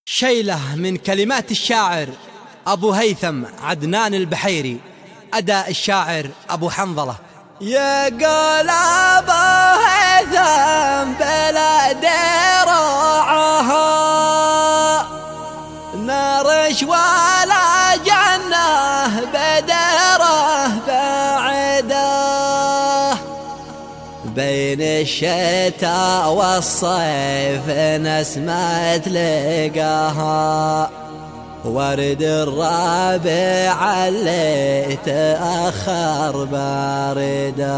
شيلة من كلمات الشاعر أبو هيثم عدنان البحيري، أداء الشاعر أبو حنظلة. يا قول أبو هيثم بلاد راعها نارش ولا جنة بدره بعده، بين الشتاء والصيف نسمة تلقاها، ورد الربيع اللي تأخر بارده.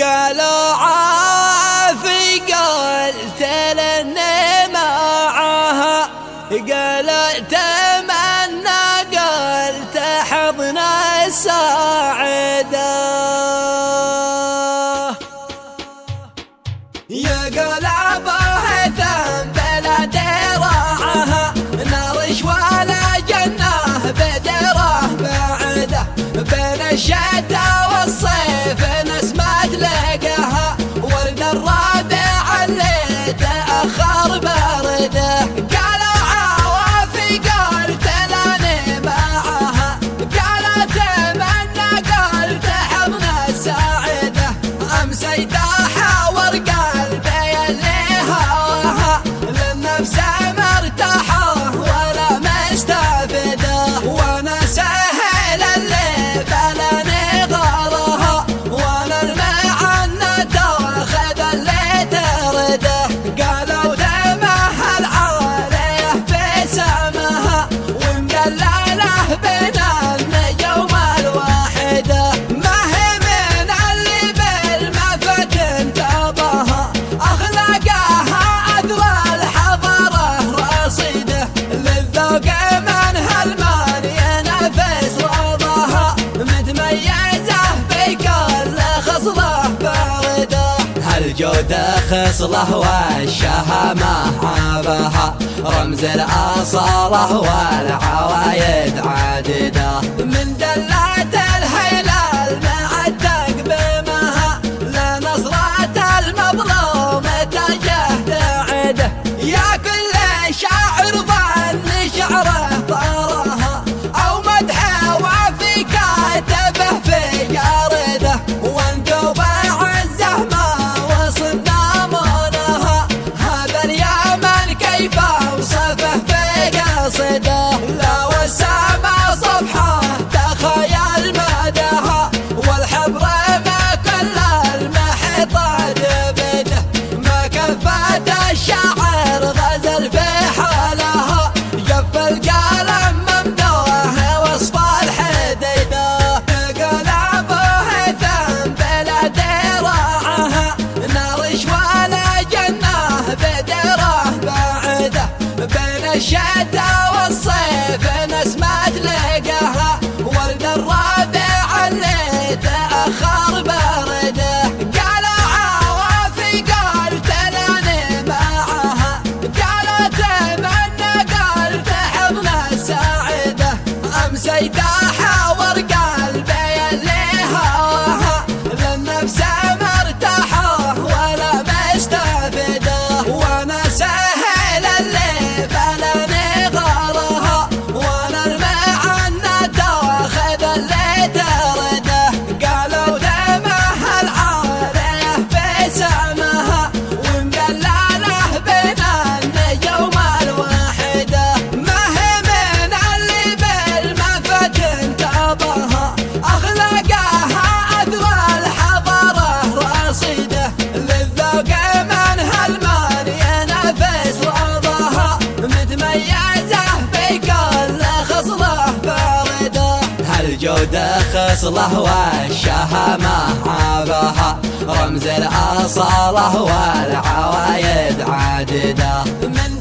قالوا عافي قلت لاني معها، قالوا تمنى قلت حضن الساعده. يا قول أبو هيثم بلاد راعها نارش ولا جنة بدره بعده، بين الشتاء والصيف نسمة تلقاها، ورد الربيع اللي تأخر برده. قالوا عوافي قلت لاني معها، قالوا تمنى قلت حضن الساعده. أمسيت أحاور قلبي اللي هواها، للنفس مرتاحة ولا مستفده، وانا سهل اللي بلاني غارها، وانا المعنى واخذ اللي ترده. قالوا دمها العالية في سماها، ومدلله بين النجوم الواحده. ما هي من اللي بالمفتن تباها، أخلاقها أذرى الحضارة رصيده، للذوق من هالمان ينافس رضاها، متميزة بكل خصلة باردة. هالجود خصله والشهامة عابها، رمز الأصالة والعوايد عاددة، من دلات الهلال مع تقبيمها، لنصرة المظلوم تجه عده. يا كل شاعر ظن شعره طارها، أو مدحه وفي كاتبه في جارده، وانقوب عزه ما وصلنا منها، هذا اليمن كيف اوصفه في قصده. لا والسما صبحه تخيل مدها، والحبر ما كل المحيط دبده، ما كفت الشاعر غزل في حالها، جف القلم ممدوح وصف الحديده. قال أبو هيثم بلاد راعها نارش ولا جنة بدره بعده، بين الشتاء والصيف نسمة تلقاها، ورد الربيع اللي تأخر برده. قالوا عوافي قلت لاني معها، قالوا تمنى قلت حضن الساعده. أمسيت أحاور قلبي اللي هواها، للنفس مرتاحة ولا مستفده، وانا سهل اللي بلاني غارها، وانا المعنى واخذ اللي ترده. قالوا دمها العالية في سماها، ومدلله بين النجوم الواحده. ما هي من اللي بالمفتن تباها، أخلاقها أذرى الحضارة رصيده، للذوق من هالمان ينافس رضاها، متميزة بكل خصلة باردة. هالجود خصله والشهامة عابها، رمز الأصالة والعوايد عاددة، من